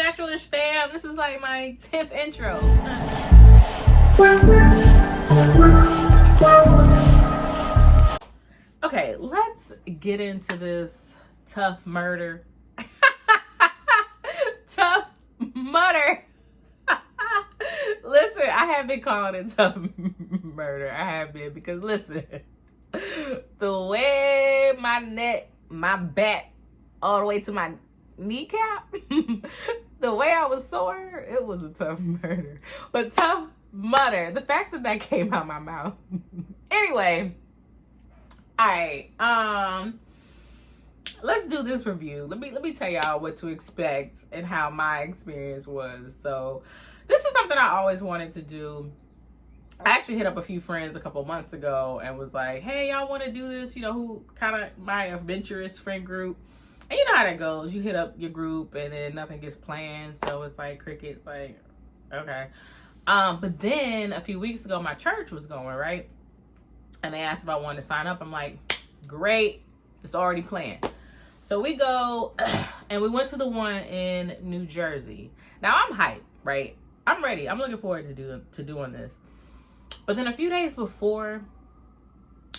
Naturalish fam? This is like my 10th intro. Okay, let's get into this tough murder. Tough mutter. Listen, I have been calling it tough murder. I have been, because listen, the way my neck, my back, all the way to my kneecap, the way I was sore, it was a tough murder. But tough mutter, the fact that that came out my mouth. Anyway, all right, let's do this review. Let me tell y'all what to expect and how my experience was. So this is something I always wanted to do. I actually hit up a few friends a couple months ago and was like, hey, y'all want to do this? You know, who kind of my adventurous friend group. And you know how that goes. You hit up your group and then nothing gets planned. So it's like crickets, like, okay. But then a few weeks ago, my church was going, right? And they asked if I wanted to sign up. I'm like, great. It's already planned. So we go and we went to the one in New Jersey. Now I'm hyped, right? I'm ready. I'm looking forward to doing this. But then a few days before,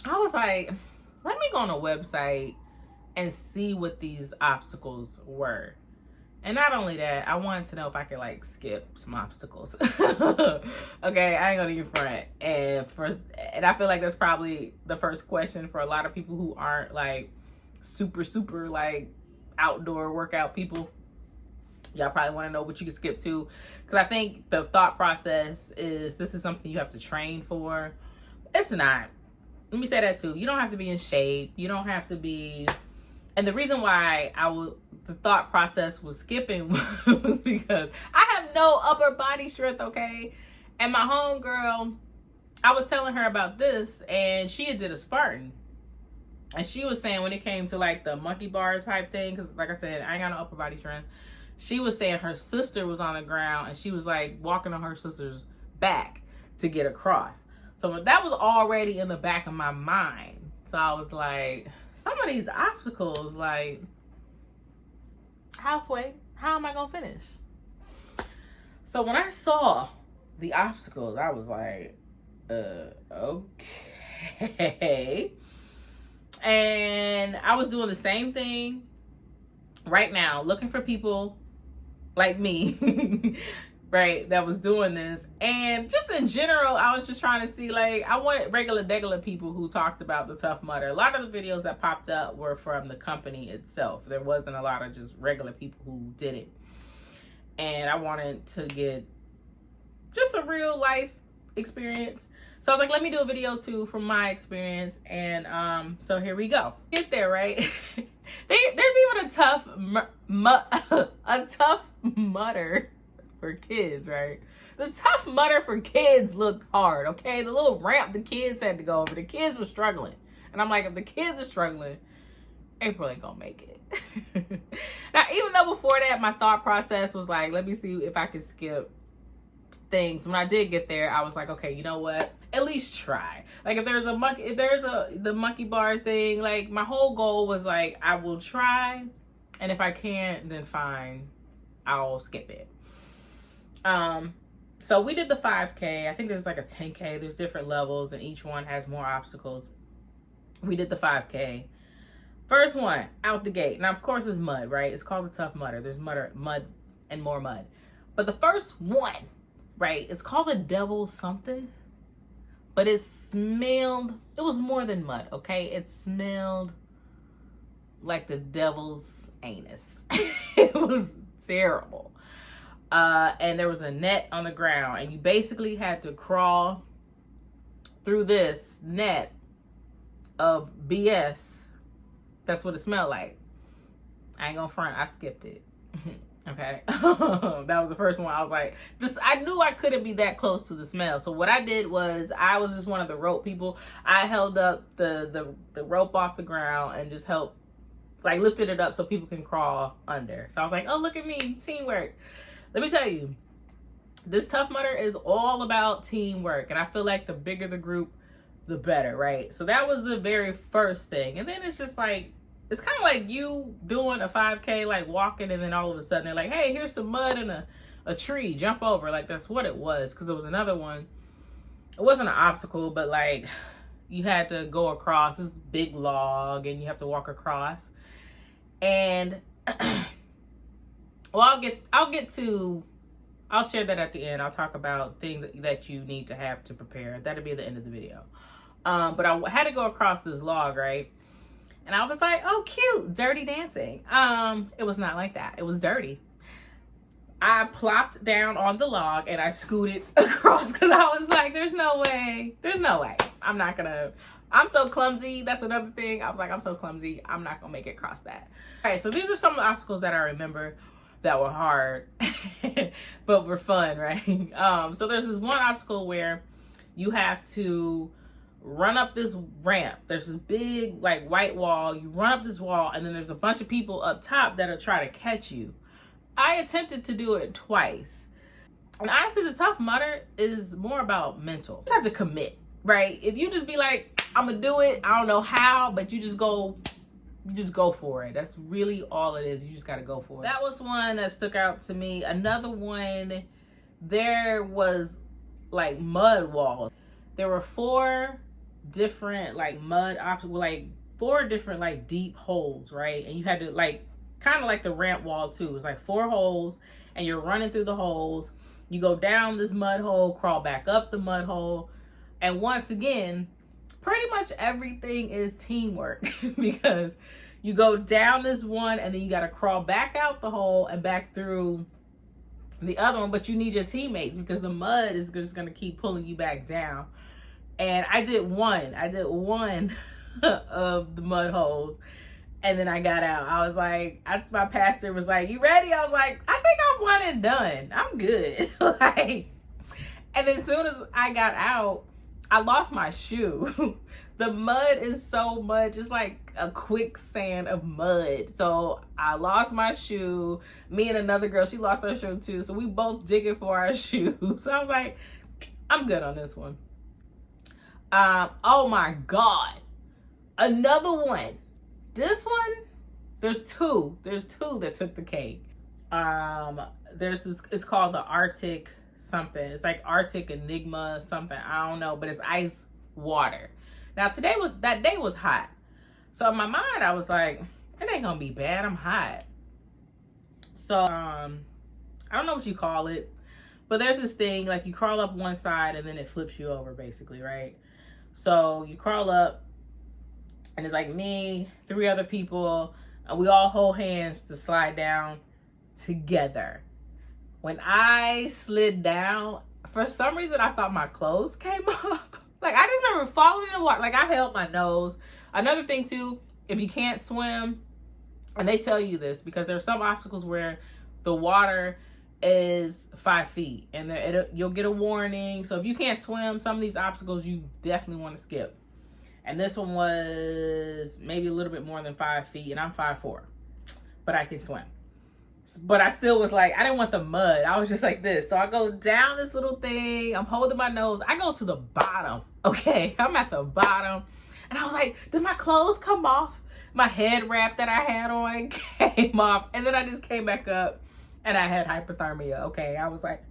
I was like, let me go on a website and see what these obstacles were. And not only that, I wanted to know if I could like skip some obstacles. Okay, I ain't gonna even front. And I feel like that's probably the first question for a lot of people who aren't like super like outdoor workout people. Y'all probably want to know what you can skip to, because I think the thought process is this is something you have to train for. It's not. Let me say that too. You don't have to be in shape. You don't have to be. And the reason why the thought process was skipping was because I have no upper body strength, okay? And my homegirl, I was telling her about this, and she had did a Spartan. And she was saying when it came to like the monkey bar type thing, because like I said, I ain't got no upper body strength. She was saying her sister was on the ground and she was like walking on her sister's back to get across. So that was already in the back of my mind. So I was like, some of these obstacles, like, houseway, how am I gonna finish? So when I saw the obstacles, I was like, okay. And I was doing the same thing right now, looking for people like me, right, that was doing this. And just in general, I was just trying to see, like, I wanted regular people who talked about the Tough Mudder. A lot of the videos that popped up were from the company itself. There wasn't a lot of just regular people who did it. And I wanted to get just a real life experience. So I was like, let me do a video too from my experience. And so here we go. Get there, right? There's even a tough mutter for kids, right? The Tough Mudder for kids looked hard, okay? The little ramp the kids had to go over, the kids were struggling. And I'm like, if the kids are struggling, April ain't gonna make it. Now, even though before that, my thought process was like, let me see if I can skip things. When I did get there, I was like, okay, you know what? At least try. Like, if there's the monkey bar thing, like, my whole goal was like, I will try, and if I can't, then fine, I'll skip it. So we did the 5K. I think there's like a 10K. There's different levels, and each one has more obstacles. We did the 5K. First one, out the gate. Now, of course, it's mud, right? It's called the Tough Mudder. There's mud, and more mud. But the first one, right, it's called the Devil something. But it was more than mud, okay? It smelled like the devil's anus. It was terrible. And there was a net on the ground, and you basically had to crawl through this net of BS. That's what it smelled like. I ain't gonna front, I skipped it. Okay. That was the first one. I was like, I knew I couldn't be that close to the smell. So what I did was, I was just one of the rope people. I held up the rope off the ground and just helped, like, lifted it up so people can crawl under. So I was like, oh, look at me, teamwork. Let me tell you, this Tough Mudder is all about teamwork. And I feel like the bigger the group, the better, right? So that was the very first thing. And then it's just like, it's kind of like you doing a 5K, like walking, and then all of a sudden they're like, hey, here's some mud and a tree, jump over. Like, that's what it was. Because there was another one, it wasn't an obstacle, but like you had to go across this big log and you have to walk across. And well, I'll share that at the end. I'll talk about things that you need to have to prepare. That'll be at the end of the video. But I had to go across this log, right? And I was like, oh, cute, dirty dancing. It was not like that. It was dirty. I plopped down on the log and I scooted across because I was like, there's no way. I'm so clumsy. That's another thing. I was like, I'm so clumsy. I'm not going to make it across that. All right, so these are some of the obstacles that I remember that were hard, but were fun, right? So there's this one obstacle where you have to run up this ramp. There's this big like white wall. You run up this wall and then there's a bunch of people up top that'll try to catch you. I attempted to do it twice. And honestly, the Tough Mudder is more about mental. You have to commit, right? If you just be like, I'm gonna do it, I don't know how, but you just go for it. That's really all it is. You just gotta go for it. That was one that stuck out to me. Another one, there was like mud walls. There were 4 different like mud obstacles, like 4 different like deep holes, right? And you had to like kind of like the ramp wall too. It's like 4 holes and you're running through the holes. You go down this mud hole, crawl back up the mud hole. And once again, pretty much everything is teamwork because you go down this one and then you got to crawl back out the hole and back through the other one. But you need your teammates because the mud is just going to keep pulling you back down. And I did one of the mud holes. And then I got out. I was like, my pastor was like, you ready? I was like, I think I'm one and done. I'm good. Like, and then as soon as I got out, I lost my shoe. The mud is so much, it's like a quicksand of mud. So I lost my shoe. Me and another girl, she lost her shoe too. So we both digging for our shoes. So I was like, I'm good on this one. Oh my God. Another one. This one, there's two that took the cake. There's this, it's called the Arctic something. It's like Arctic Enigma something. I don't know, but it's ice water. Now that day was hot. So in my mind, I was like, it ain't gonna be bad. I'm hot. So, I don't know what you call it, but there's this thing, like you crawl up one side and then it flips you over basically, right? So you crawl up and it's like me, 3 other people, and we all hold hands to slide down together. When I slid down, for some reason, I thought my clothes came up. Like, I just remember falling in the water. Like, I held my nose. Another thing, too, if you can't swim, and they tell you this, because there are some obstacles where the water is 5 feet, and you'll get a warning. So if you can't swim, some of these obstacles you definitely want to skip. And this one was maybe a little bit more than 5 feet, and I'm 5'4", but I can swim. But I still was like, I didn't want the mud. I was just like this. So I go down this little thing. I'm holding my nose. I go to the bottom. Okay, I'm at the bottom. And I was like, did my clothes come off? My head wrap that I had on came off. And then I just came back up and I had hypothermia. Okay, I was like,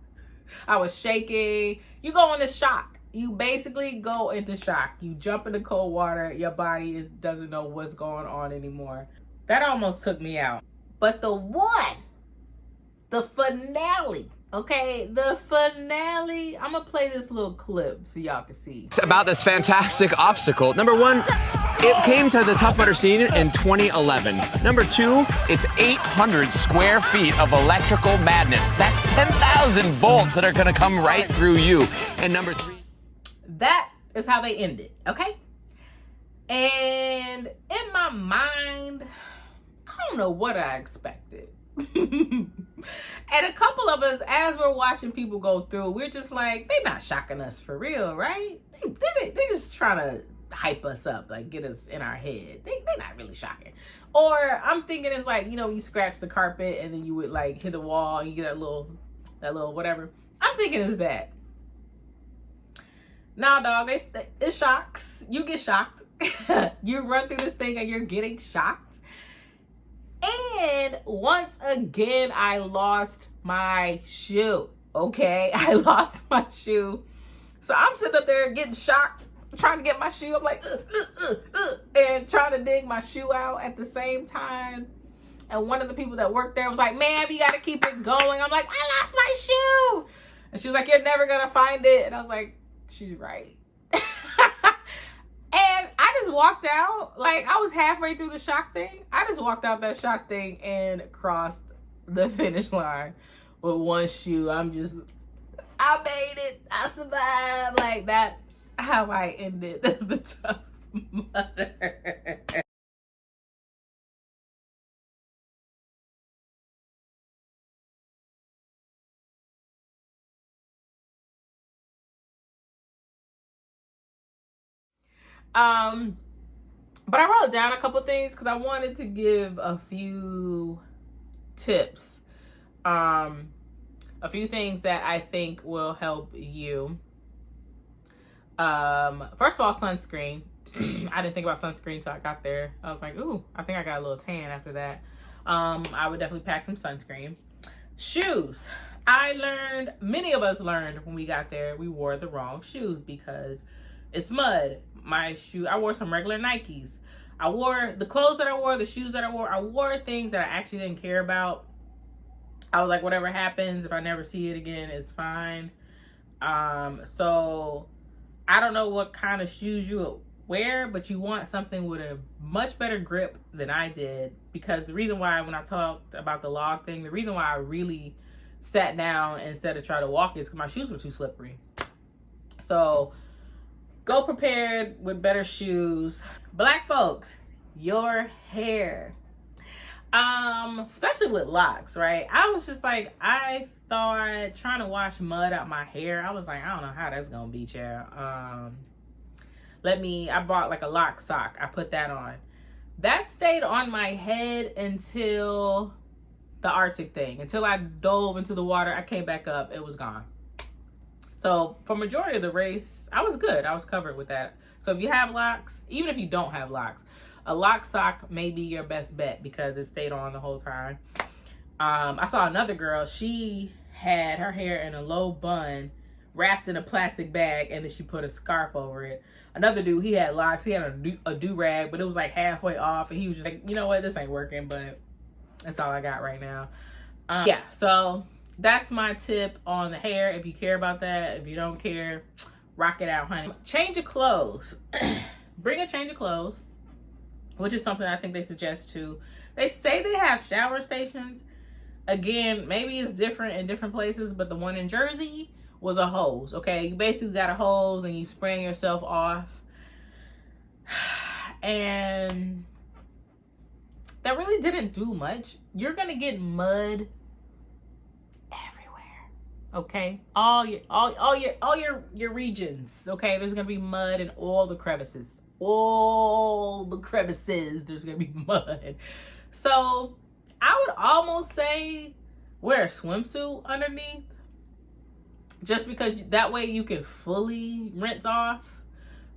I was shaking. You go into shock. You basically go into shock. You jump into cold water. Your body doesn't know what's going on anymore. That almost took me out. But the finale, okay? The finale, I'm gonna play this little clip so y'all can see. About this fantastic obstacle. Number 1, it came to the Tough Mudder scene in 2011. Number 2, it's 800 square feet of electrical madness. That's 10,000 volts that are gonna come right through you. And number 3. That is how they end it, okay? And in my mind, I don't know what I expected. And a couple of us, as we're watching people go through, we're just like, they not shocking us for real, right? They just trying to hype us up, like get us in our head. They not really shocking. Or I'm thinking it's like, you know, you scratch the carpet and then you would like hit a wall and you get that little whatever. I'm thinking it's that. Nah, dog, it shocks. You get shocked. You run through this thing and you're getting shocked. And once again, I lost my shoe. Okay, I lost my shoe. So I'm sitting up there getting shocked, trying to get my shoe. I'm like, and trying to dig my shoe out at the same time. And one of the people that worked there was like, ma'am, you got to keep it going. I'm like, I lost my shoe. And she was like, you're never going to find it. And I was like, she's right. And I just walked out. Like, I was halfway through the shock thing. I just walked out that shock thing and crossed the finish line with one shoe. I made it. I survived. Like, that's how I ended the Tough Mudder. But I wrote down a couple things because I wanted to give a few tips. A few things that I think will help you. First of all, sunscreen. I didn't think about sunscreen until I got there. I was like, ooh, I think I got a little tan after that. I would definitely pack some sunscreen. Shoes. Many of us learned when we got there, we wore the wrong shoes because it's mud. I wore some regular Nikes. I wore the clothes that I wore, the shoes that I wore things that I actually didn't care about. I was like, whatever happens, if I never see it again, it's fine. So I don't know what kind of shoes you would wear, but you want something with a much better grip than I did, because the reason why, when I talked about the log thing, the reason why I really sat down instead of try to walk is because my shoes were too slippery. So go prepared with better shoes. Black folks, your hair. Especially with locks, right? I was just like, I thought trying to wash mud out my hair, I was like, I don't know how that's gonna be, child. I bought like a lock sock. I put that on. That stayed on my head until the Arctic thing. Until I dove into the water, I came back up, it was gone. So for majority of the race, I was good. I was covered with that. So if you have locks, even if you don't have locks, a lock sock may be your best bet because it stayed on the whole time. I saw another girl. She had her hair in a low bun wrapped in a plastic bag, and then she put a scarf over it. Another dude, he had locks. He had a do-rag, but it was like halfway off, and he was just like, you know what, this ain't working, but that's all I got right now. Yeah, so that's my tip on the hair. If you care about that, if you don't care, rock it out, honey. Change your clothes. Bring a change of clothes, which is something I think they suggest too. They say they have shower stations. Again, maybe it's different in different places, but the one in Jersey was a hose, okay? You basically got a hose and you spraying yourself off. And that really didn't do much. You're gonna get mud everywhere, okay? All your regions, okay? There's gonna be mud in all the crevices. There's gonna be mud. So I would almost say wear a swimsuit underneath, just because that way you can fully rinse off.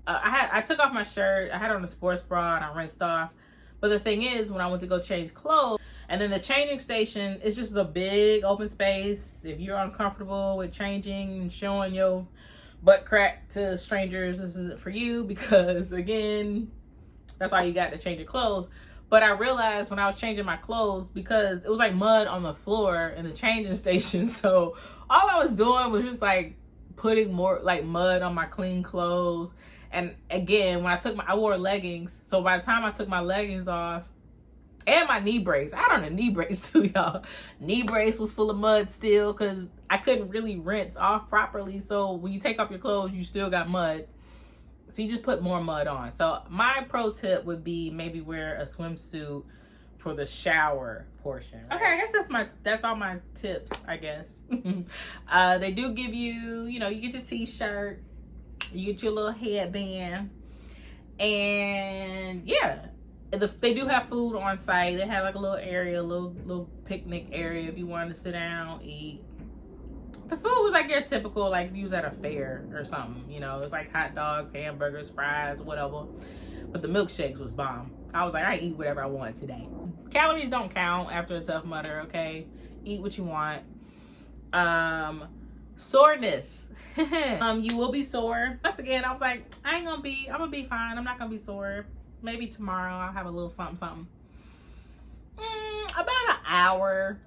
I took off my shirt, I had on a sports bra, and I rinsed off. But the thing is, when I went to go change clothes, and then the changing station is just a big open space. If you're uncomfortable with changing and showing your butt crack to strangers, this isn't for you, because again, that's all you got to change your clothes. But I realized when I was changing my clothes, because it was like mud on the floor in the changing station, so all I was doing was just like putting more like mud on my clean clothes. And again, when I wore leggings, so by the time I took my leggings off and my knee brace, I had on a knee brace too, y'all. Knee brace was full of mud still, because I couldn't really rinse off properly. So when you take off your clothes, you still got mud. So you just put more mud on. So my pro tip would be maybe wear a swimsuit for the shower portion. Right? Okay, I guess that's all my tips, I guess. They do give you, you get your t-shirt, you get your little headband, and yeah, they do have food on site. They have like a little area, a little picnic area if you wanted to sit down, eat. The food was like your typical, like if you was at a fair or something, it's like hot dogs, hamburgers, fries, whatever. But the milkshakes was bomb. I was like, I eat whatever I want today. Calories don't count after a Tough Mudder, okay? Eat what you want. Soreness. You will be sore. Once again, I was like, I'm gonna be fine. I'm not gonna be sore. Maybe tomorrow I'll have a little something. About an hour.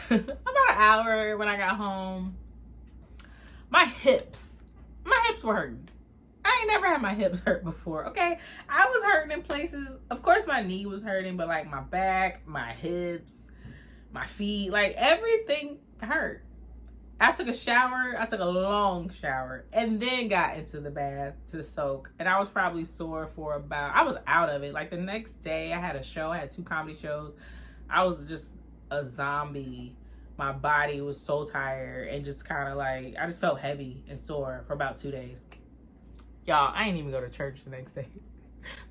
About an hour when I got home. My hips were hurting. I ain't never had my hips hurt before, okay? I was hurting in places. Of course, my knee was hurting, but like my back, my hips, my feet, like everything hurt. I took a shower. I took a long shower and then got into the bath to soak. And I was probably sore for I was out of it. Like the next day I had a show. I had 2 comedy shows. I was just a zombie. My body was so tired and just kind of like, I just felt heavy and sore for about 2 days. Y'all, I ain't even go to church the next day.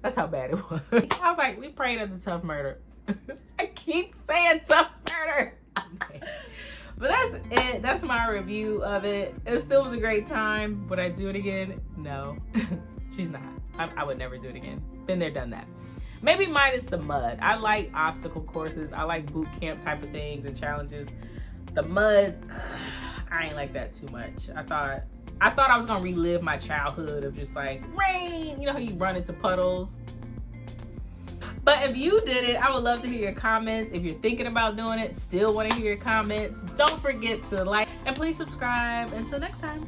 That's how bad it was. I was like, we prayed at the Tough Murder. I keep saying Tough Murder. Okay. But that's it. That's my review of it. It still was a great time. Would I do it again? No. She's not. I would never do it again. Been there, done that. Maybe minus the mud. I like obstacle courses. I like boot camp type of things and challenges. The mud, I ain't like that too much. I thought I was gonna relive my childhood of just like rain. You know how you run into puddles? But if you did it, I would love to hear your comments. If you're thinking about doing it, still want to hear your comments. Don't forget to like and please subscribe. Until next time.